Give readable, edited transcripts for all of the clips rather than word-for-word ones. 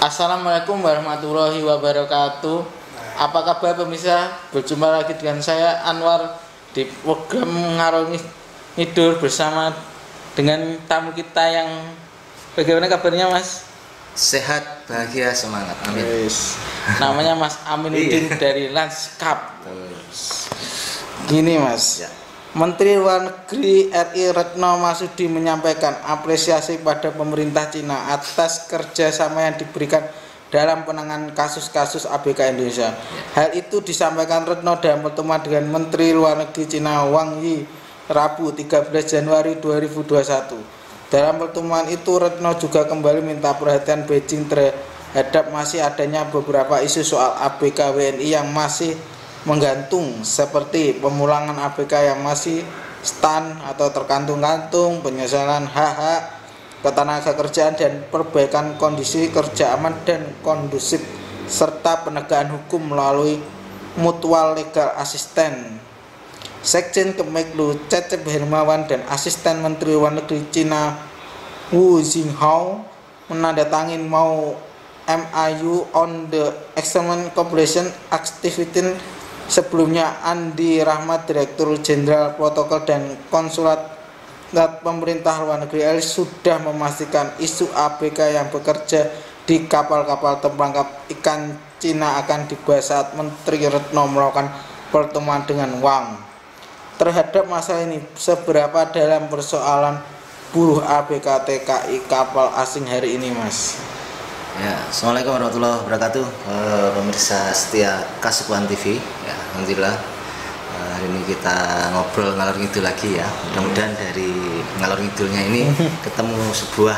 Assalamualaikum warahmatullahi wabarakatuh. Apa kabar pemirsa? Berjumpa lagi dengan saya Anwar di program Ngalor Ngidul bersama dengan tamu kita yang bagaimana kabarnya Mas? Sehat, bahagia, semangat. Amin. Yes. Namanya Mas Aminuddin dari Lanskap. Gini Mas. Ya. Menteri Luar Negeri RI Retno Marsudi menyampaikan apresiasi pada pemerintah Cina atas kerjasama yang diberikan dalam penanganan kasus-kasus ABK Indonesia. Hal itu disampaikan Retno dalam pertemuan dengan Menteri Luar Negeri Cina Wang Yi Rabu 13 Januari 2021. Dalam pertemuan itu Retno juga kembali minta perhatian Beijing terhadap masih adanya beberapa isu soal ABK WNI yang masih menggantung, seperti pemulangan ABK yang masih stand atau tergantung-gantung, penyesalan hak-hak ketenagakerjaan dan perbaikan kondisi kerja aman dan kondusif, serta penegakan hukum melalui mutual legal assistance. Sekjen Kemenlu Cecep Hermawan dan Asisten Menteri Luar Negeri Cina Wu Jinghao menandatangani MOU on the Excellent Cooperation Activity. Sebelumnya Andi Rahmat, Direktur Jenderal Protokol dan Konsulat Pemerintah Luar Negeri RI sudah memastikan isu ABK yang bekerja di kapal-kapal penangkap ikan Cina akan dibahas saat Menteri Retno melakukan pertemuan dengan Wang. Terhadap masalah ini, seberapa dalam persoalan buruh ABK TKI kapal asing hari ini, Mas? Ya, Assalamualaikum warahmatullahi wabarakatuh, pemirsa setia Kasukuan TV. Ya, alhamdulillah hari ini kita ngobrol ngalor ngidul lagi ya. Mudah-mudahan dari ngalor ngidulnya ini ketemu sebuah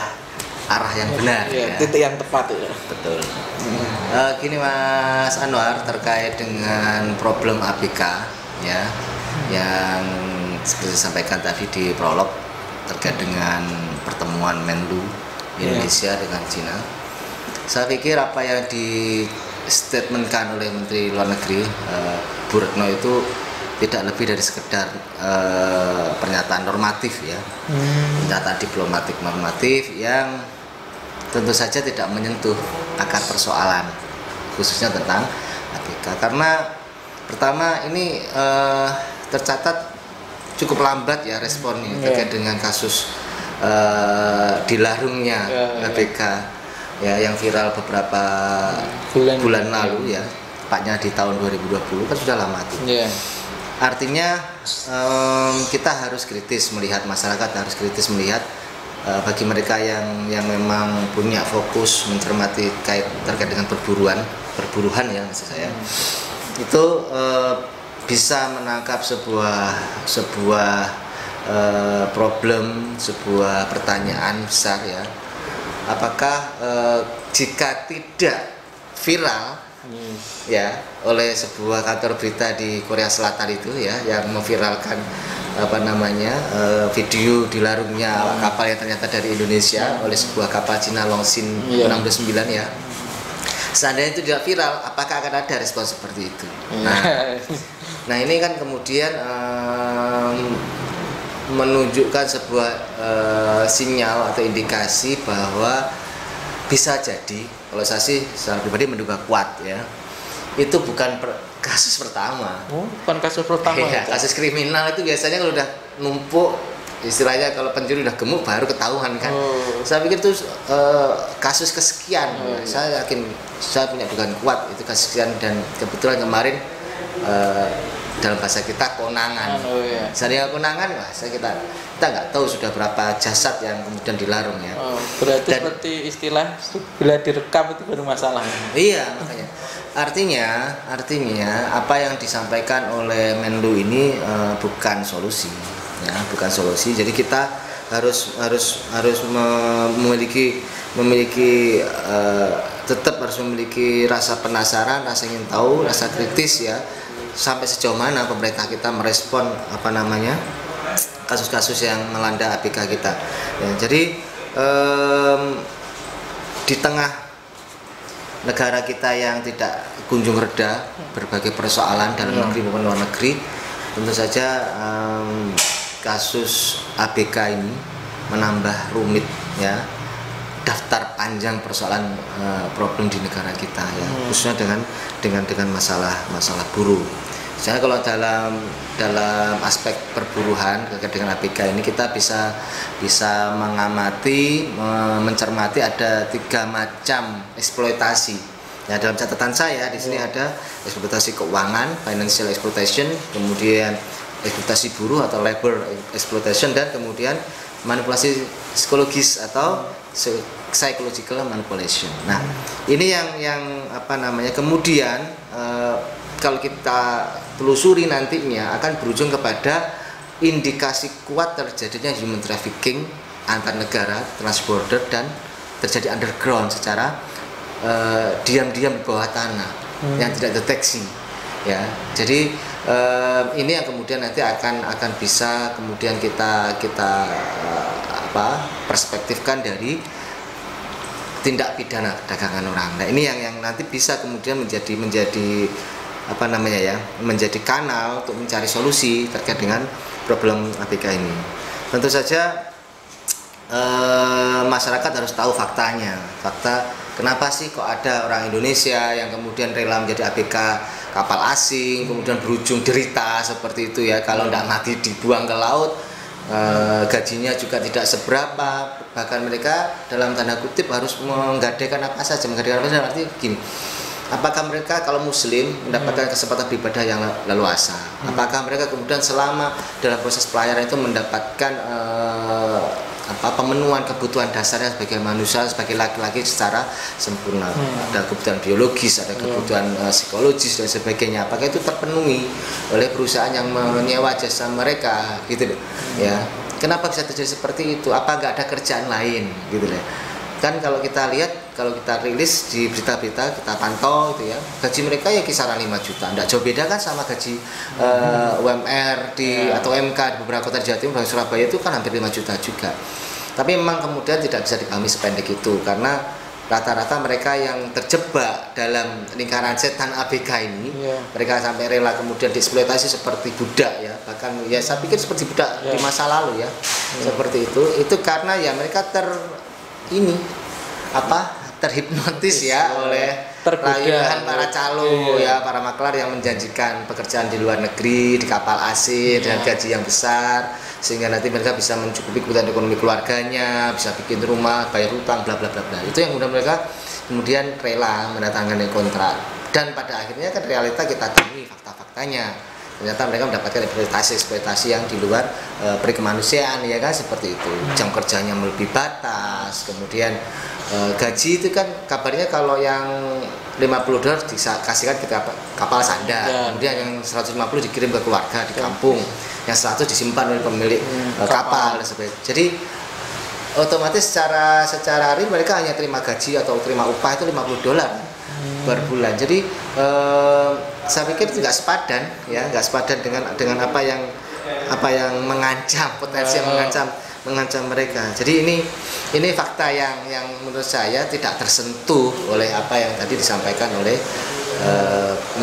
arah yang benar, ya. Titik yang tepat ya. Betul. Gini Mas Anwar, terkait dengan problem ABK ya, yang seperti disampaikan tadi di prolog terkait dengan pertemuan Menlu Indonesia dengan Cina. Saya pikir apa yang di statementkan oleh Menteri Luar Negeri Bu Retno itu tidak lebih dari sekedar pernyataan normatif ya, pernyataan diplomatik normatif yang tentu saja tidak menyentuh akar persoalan khususnya tentang ABK. Karena pertama ini tercatat cukup lambat ya responnya terkait dengan kasus dilarungnya ABK. Ya, yang viral beberapa bulan lalu ya, tepatnya di tahun 2020 kan sudah lama tuh. Artinya kita harus kritis melihat, masyarakat harus kritis melihat bagi mereka yang memang punya fokus mencermati terkait dengan perburuhan ya maksud saya, itu bisa menangkap sebuah problem, sebuah pertanyaan besar ya. Apakah jika tidak viral ya oleh sebuah kantor berita di Korea Selatan itu ya yang memviralkan video dilarungnya kapal yang ternyata dari Indonesia oleh sebuah kapal Cina Longxin 69 ya, seandainya itu tidak viral, apakah akan ada respon seperti itu? Nah ini kan kemudian menunjukkan sebuah sinyal atau indikasi bahwa bisa jadi, kalau saya sih secara pribadi menduga kuat ya, itu bukan kasus pertama. Bukan kasus pertama. Ya, kasus kriminal itu biasanya kalau udah numpuk, istilahnya kalau pencuri udah gemuk baru ketahuan kan. Saya pikir itu kasus kesekian. Saya yakin, saya punya dugaan kuat itu kasus kesekian, dan kebetulan kemarin dalam bahasa kita konangan. Saya konangan, kita nggak tahu sudah berapa jasad yang kemudian dilarung ya. Berarti seperti istilah bila direkam itu baru masalah. Iya, makanya. Artinya apa yang disampaikan oleh Menlu ini bukan solusi, ya, bukan solusi. Jadi kita harus memiliki tetap harus memiliki rasa penasaran, rasa ingin tahu, rasa kritis ya. Sampai sejauh mana pemerintah kita merespon kasus-kasus yang melanda ABK kita ya, jadi di tengah negara kita yang tidak kunjung reda berbagai persoalan dalam negeri maupun luar negeri, tentu saja kasus ABK ini menambah rumit ya, daftar panjang persoalan problem di negara kita ya, khususnya dengan masalah buruh. Misalnya kalau dalam aspek perburuhan terkait dengan ABK ini kita bisa mengamati, mencermati ada 3 macam eksploitasi. Ya, dalam catatan saya di sini ada eksploitasi keuangan, financial exploitation, kemudian eksploitasi buruh atau labor exploitation, dan kemudian manipulasi psikologis atau psychological manipulation. Nah, ini yang apa namanya kemudian kalau kita telusuri nantinya akan berujung kepada indikasi kuat terjadinya human trafficking antar negara, transborder, dan terjadi underground secara diam-diam di bawah tanah yang tidak deteksi ya. Jadi ini yang kemudian nanti akan bisa kemudian kita perspektifkan dari tindak pidana perdagangan orang. Nah, ini yang nanti bisa kemudian menjadi apa namanya ya, menjadi kanal untuk mencari solusi terkait dengan problem ABK ini. Tentu saja masyarakat harus tahu faktanya. Fakta kenapa sih kok ada orang Indonesia yang kemudian rela menjadi ABK kapal asing, kemudian berujung derita seperti itu ya. Kalau tidak mati dibuang ke laut, gajinya juga tidak seberapa, bahkan mereka dalam tanda kutip harus menggadaikan apa saja. Menggadaikan apa saja artinya gini, apakah mereka kalau muslim mendapatkan kesempatan beribadah yang leluasa? Apakah mereka kemudian selama dalam proses pelayaran itu mendapatkan pemenuhan kebutuhan dasarnya sebagai manusia, sebagai laki-laki secara sempurna? Ada kebutuhan biologis, ada kebutuhan psikologis dan sebagainya. Apakah itu terpenuhi oleh perusahaan yang menyewa jasa mereka, gitu loh? Ya, kenapa bisa terjadi seperti itu? Apa nggak ada kerjaan lain, gitu loh? Kan kalau kita lihat, kalau kita rilis di berita-berita, kita pantau gitu ya, gaji mereka ya kisaran 5 juta. Nggak jauh beda kan sama gaji UMR atau MK di beberapa kota di Jawa Timur, Surabaya itu kan hampir 5 juta juga. Tapi memang kemudian tidak bisa dipahami sependek itu, karena rata-rata mereka yang terjebak dalam lingkaran setan ABK ini, mereka sampai rela kemudian dieksploitasi seperti budak ya, bahkan ya saya pikir seperti budak di masa lalu ya, seperti itu karena ya mereka terhipnotis ya oleh rayuan para calo ya, para maklar yang menjanjikan pekerjaan di luar negeri, di kapal asing dengan gaji yang besar, sehingga nanti mereka bisa mencukupi kebutuhan ekonomi keluarganya, bisa bikin rumah, bayar hutang, bla bla bla bla. Itu yang mereka kemudian rela menandatangani kontrak, dan pada akhirnya kan realita kita temui fakta-faktanya. Ternyata mereka mendapatkan eksploitasi yang di luar perikemanusiaan ya kan, seperti itu. Jam kerjanya melebihi batas, kemudian gaji itu kan kabarnya kalau yang $50 dikasihkan ke kapal sandar, kemudian yang 150 dikirim ke keluarga di kampung, yang 100 disimpan oleh pemilik kapal. Jadi otomatis secara hari mereka hanya terima gaji atau terima upah itu $50 per bulan. Jadi saya pikir itu nggak sepadan dengan apa yang mengancam, potensi yang mengancam mereka. Jadi ini fakta yang menurut saya tidak tersentuh oleh apa yang tadi disampaikan oleh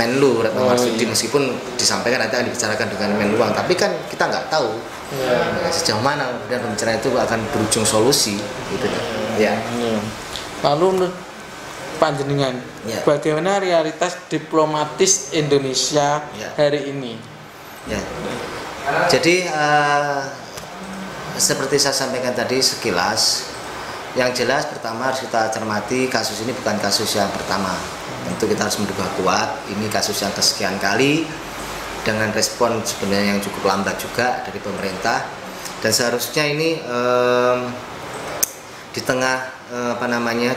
Menlu Retno Marsudi, meskipun disampaikan nanti akan dibicarakan dengan Menluang, tapi kan kita nggak tahu sejauh mana kemudian pembicaraan itu akan berujung solusi gitu ya. Lalu menurut panjenengan, bagaimana realitas diplomatis Indonesia hari ini? Jadi seperti saya sampaikan tadi sekilas, yang jelas pertama harus kita cermati, kasus ini bukan kasus yang pertama. Tentu kita harus menduga kuat, ini kasus yang kesekian kali dengan respon sebenarnya yang cukup lambat juga dari pemerintah, dan seharusnya ini di tengah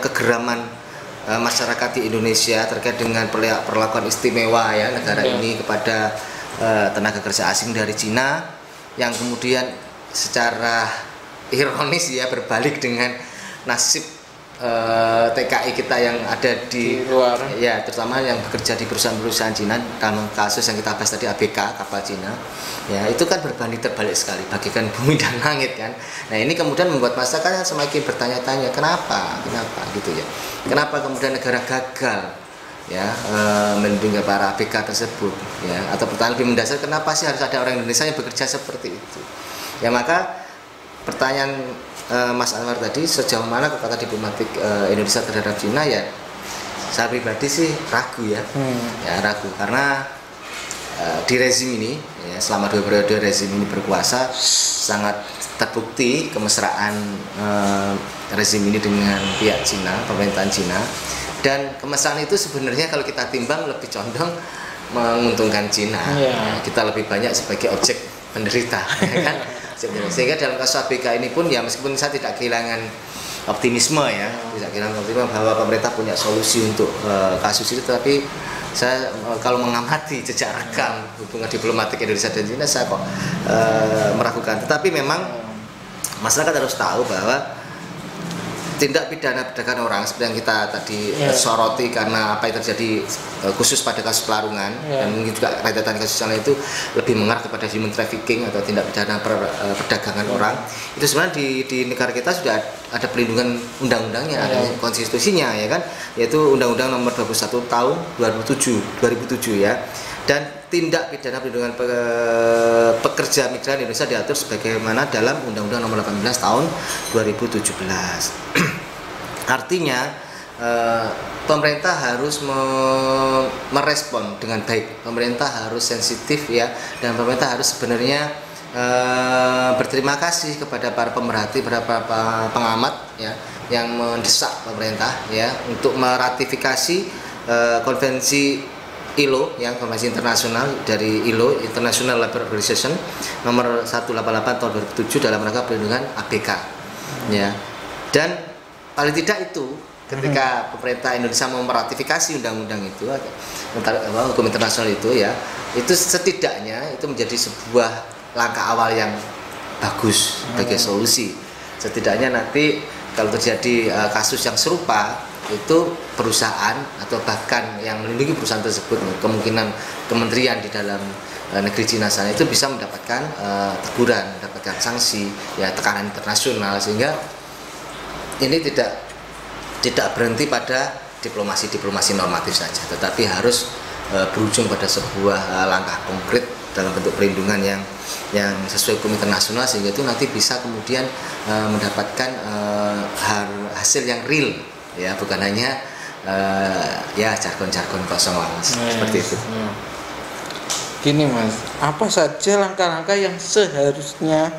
kegeraman masyarakat di Indonesia terkait dengan perlakuan istimewa ya negara ini kepada tenaga kerja asing dari Cina, yang kemudian secara ironis ya berbalik dengan nasib TKI kita yang ada di luar ya, terutama yang bekerja di perusahaan-perusahaan Cina. Dalam kasus yang kita bahas tadi ABK kapal Cina ya, itu kan berbanding terbalik sekali, bagikan bumi dan langit kan. Nah, ini kemudian membuat masyarakat semakin bertanya-tanya kenapa gitu ya, kenapa kemudian negara gagal ya melindungi para ABK tersebut ya, atau pertanyaan lebih mendasar, kenapa sih harus ada orang Indonesia yang bekerja seperti itu ya. Maka pertanyaan Mas Anwar tadi, sejauh mana kekuatan diplomatik Indonesia terhadap Cina, ya saya pribadi sih ragu ya, ya ragu karena di rezim ini, ya, selama 2 periode rezim ini berkuasa, sangat terbukti kemesraan rezim ini dengan pihak Cina, pemerintahan Cina, dan kemesraan itu sebenarnya kalau kita timbang lebih condong menguntungkan Cina. Ya, kita lebih banyak sebagai objek penderita, ya kan? Sehingga dalam kasus ABK ini pun, ya meskipun saya tidak kehilangan optimisme ya, tidak kehilangan optimisme bahwa pemerintah punya solusi untuk kasus itu, tapi saya kalau mengamati jejak rekam hubungan diplomatik Indonesia dan Cina, saya kok meragukan. Tetapi memang masyarakat harus tahu bahwa tindak pidana perdagangan orang seperti yang kita tadi soroti, karena apa yang terjadi khusus pada kasus pelarungan dan mungkin juga rentetan kasus yang lain itu lebih mengarah kepada human trafficking atau tindak pidana perdagangan orang, itu sebenarnya di negara kita sudah ada pelindungan undang-undangnya, ada konstitusinya, ya kan, yaitu Undang-Undang Nomor 21 Tahun 2007 ya. Dan tindak pidana perlindungan pekerja migran Indonesia diatur sebagaimana dalam Undang-Undang Nomor 18 Tahun 2017. Artinya pemerintah harus merespon dengan baik, pemerintah harus sensitif ya, dan pemerintah harus sebenarnya berterima kasih kepada para pemerhati, para pengamat ya, yang mendesak pemerintah ya untuk meratifikasi konvensi ILO, yang konvensi internasional dari ILO, International Labour Organization nomor 188 tahun 2007 dalam rangka perlindungan ABK ya. Dan paling tidak itu ketika pemerintah Indonesia mau meratifikasi undang-undang itu, hukum internasional itu ya, itu setidaknya itu menjadi sebuah langkah awal yang bagus sebagai solusi. Setidaknya nanti kalau terjadi kasus yang serupa, itu perusahaan atau bahkan yang melindungi perusahaan tersebut, kemungkinan kementerian di dalam negeri Cina sana itu bisa mendapatkan teguran, mendapatkan sanksi ya, tekanan internasional, sehingga ini tidak berhenti pada diplomasi normatif saja, tetapi harus berujung pada sebuah langkah konkret dalam bentuk perlindungan yang sesuai hukum internasional, sehingga itu nanti bisa kemudian mendapatkan hasil yang real ya, bukan hanya ya jargon-jargon kosong lah, Mas. Seperti itu. Gini Mas, apa saja langkah-langkah yang seharusnya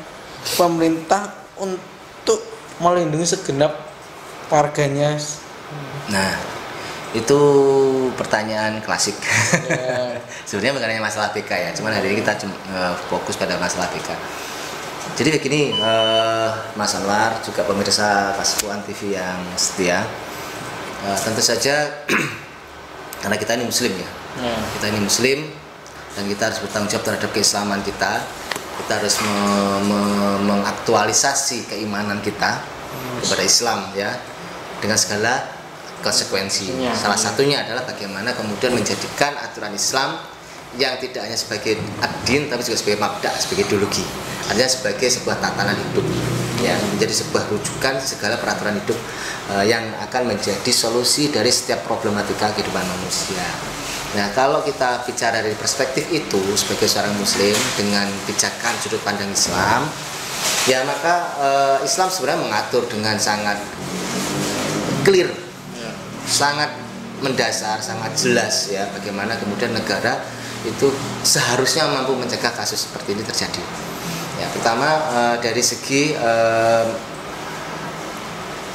pemerintah untuk melindungi segenap warganya? Nah, itu pertanyaan klasik. Sebenarnya bukan hanya masalah BK ya, cuman hari ini kita fokus pada masalah BK. Jadi begini, Mas Anwar, juga pemirsa Kasuan TV yang setia, tentu saja karena kita ini muslim ya, kita ini muslim dan kita harus bertanggung jawab terhadap keislaman kita harus mengaktualisasi keimanan kita kepada Islam ya, dengan segala konsekuensinya. Salah satunya adalah bagaimana kemudian menjadikan aturan Islam yang tidak hanya sebagai ad-din tapi juga sebagai mabda, sebagai ideologi, artinya sebagai sebuah tatanan hidup yang menjadi sebuah rujukan segala peraturan hidup yang akan menjadi solusi dari setiap problematika kehidupan manusia. Nah, kalau kita bicara dari perspektif itu sebagai seorang muslim dengan pijakan sudut pandang Islam, ya maka Islam sebenarnya mengatur dengan sangat clear, sangat mendasar, sangat jelas ya, bagaimana kemudian negara itu seharusnya mampu mencegah kasus seperti ini terjadi. Ya, pertama dari segi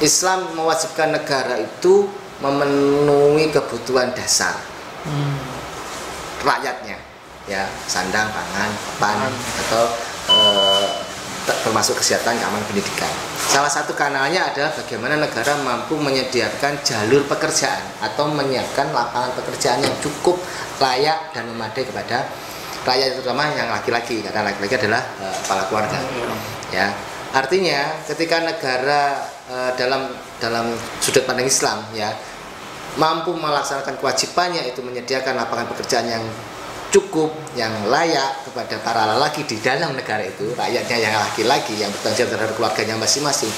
Islam mewajibkan negara itu memenuhi kebutuhan dasar rakyatnya, ya, sandang, pangan, papan, atau termasuk kesehatan, keamanan, pendidikan. Salah satu kanalnya adalah bagaimana negara mampu menyediakan jalur pekerjaan atau menyiapkan lapangan pekerjaan yang cukup layak dan memadai kepada rakyat, terutama yang laki-laki, karena laki-laki adalah kepala keluarga. Ya, artinya ketika negara dalam sudut pandang Islam ya mampu melaksanakan kewajibannya itu menyediakan lapangan pekerjaan yang cukup, yang layak kepada para lelaki di dalam negara itu, rakyatnya yang laki-laki yang bertanggung jawab terhadap keluarganya masing-masing,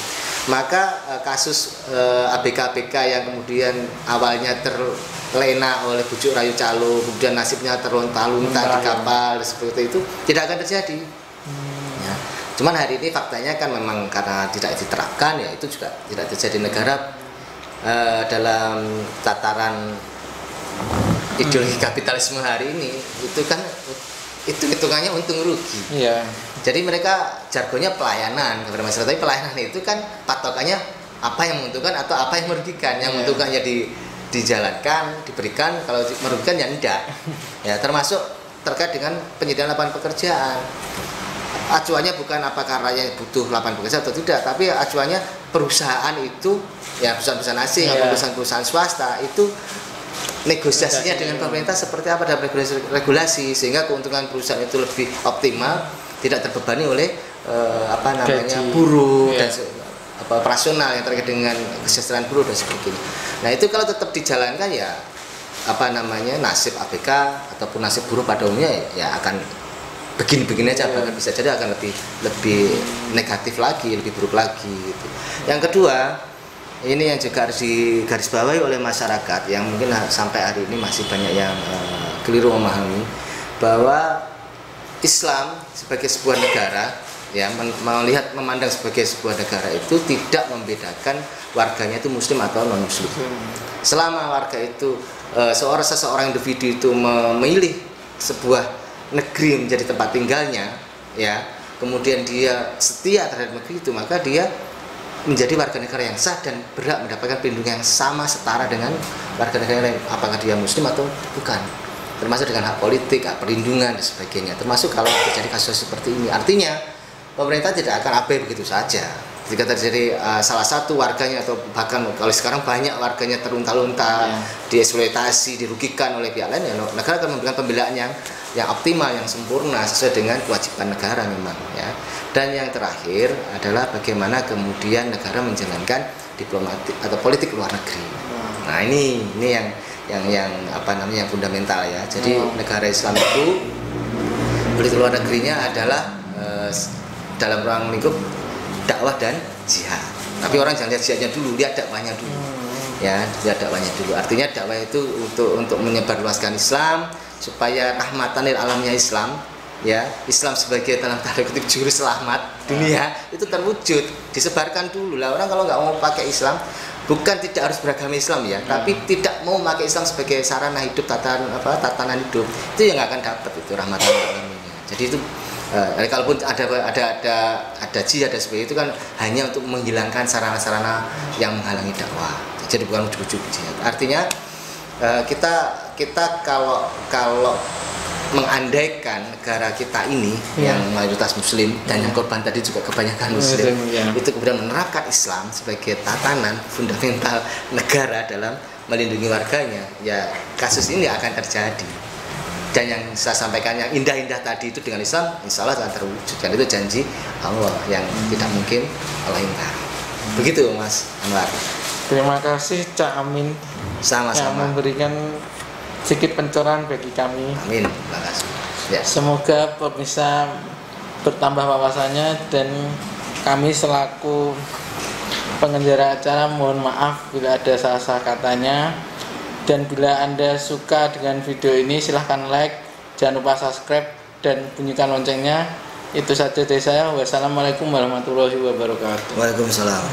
maka kasus ABK-ABK yang kemudian awalnya terlena oleh bujuk rayu calo, kemudian nasibnya terlunta-lunta di kapal seperti itu, tidak akan terjadi. Ya. Cuman hari ini faktanya kan memang karena tidak diterapkan, ya itu juga tidak terjadi. Negara dalam tataran ideologi kapitalisme hari ini itu kan itu hitungannya untung rugi. Iya. Jadi mereka jargonnya pelayanan kepada masyarakat, tapi pelayanan itu kan patokannya apa yang menguntungkan atau apa yang merugikan. Yang menguntungkan ya dijalankan, diberikan, kalau merugikan ya enggak. Ya, termasuk terkait dengan penyediaan lapangan pekerjaan. Acuannya bukan apakah rakyat butuh lapangan pekerjaan atau tidak, tapi acuannya perusahaan itu, ya perusahaan-perusahaan asing atau perusahaan-perusahaan swasta itu negosiasinya dengan pemerintah seperti apa dalam regulasi, sehingga keuntungan perusahaan itu lebih optimal, tidak terbebani oleh buruh dan operasional yang terkait dengan kesejahteraan buruh dan sebagainya. Nah itu kalau tetap dijalankan ya nasib ABK ataupun nasib buruh pada umumnya ya akan begini-begini aja, bahkan bisa jadi akan lebih negatif lagi, lebih buruk lagi gitu. Yang kedua, ini yang juga harus digarisbawahi oleh masyarakat yang mungkin sampai hari ini masih banyak yang keliru memahami bahwa Islam sebagai sebuah negara, ya memandang sebagai sebuah negara itu tidak membedakan warganya itu muslim atau non muslim. Selama warga itu seseorang individu itu memilih sebuah negeri menjadi tempat tinggalnya, ya kemudian dia setia terhadap negeri itu, maka dia menjadi warga negara yang sah dan berhak mendapatkan perlindungan yang sama setara dengan warga negara lain, apakah dia muslim atau bukan, termasuk dengan hak politik, hak perlindungan dan sebagainya, termasuk kalau terjadi kasus seperti ini. Artinya pemerintah tidak akan abai begitu saja. Jika terjadi salah satu warganya atau bahkan kalau sekarang banyak warganya terlunta-lunta, dieksploitasi, dirugikan oleh pihak lain, ya negara akan memberikan pembelaan yang optimal, yang sempurna sesuai dengan kewajiban negara memang, ya. Dan yang terakhir adalah bagaimana kemudian negara menjalankan diplomatik atau politik luar negeri. Nah ini yang fundamental, ya. Jadi negara Islam itu politik luar negerinya adalah dalam ruang lingkup dakwah dan jihad. Tapi orang jangan lihat jihadnya dulu, lihat dakwahnya dulu. Ya, lihat dakwahnya dulu. Artinya dakwah itu untuk menyebarluaskan Islam supaya rahmatan lil alamnya Islam, ya. Islam sebagai dalam tanda kutip juru selamat dunia itu terwujud, disebarkan dulu lah. Orang kalau nggak mau pakai Islam, bukan tidak harus beragama Islam, ya, tapi tidak mau pakai Islam sebagai sarana hidup, tatanan hidup, itu yang nggak akan dapat itu rahmatan lil alamnya. Jadi itu kalaupun ada jihad dan sebagainya, itu kan hanya untuk menghilangkan sarana-sarana yang menghalangi dakwah. Jadi bukan ujug-ujug jihad. Artinya kita kalau mengandaikan negara kita ini yang mayoritas muslim dan yang korban tadi juga kebanyakan muslim, itu kemudian menerapkan Islam sebagai tatanan fundamental negara dalam melindungi warganya, ya kasus ini akan terjadi. Dan yang saya sampaikan yang indah-indah tadi itu dengan Islam, insya Allah akan terwujud. Dan itu janji Allah yang tidak mungkin Allah ingkari. Begitu Mas Anwar. Terima kasih Cak Amin. Sama-sama. Yang memberikan sedikit pencerahan bagi kami. Amin. Terima kasih. Ya. Semoga pemirsa bertambah wawasannya, dan kami selaku penyelenggara acara mohon maaf bila ada salah-salah katanya. Dan bila Anda suka dengan video ini, silahkan like, jangan lupa subscribe dan bunyikan loncengnya. Itu saja dari saya. Wassalamualaikum warahmatullahi wabarakatuh. Waalaikumsalam.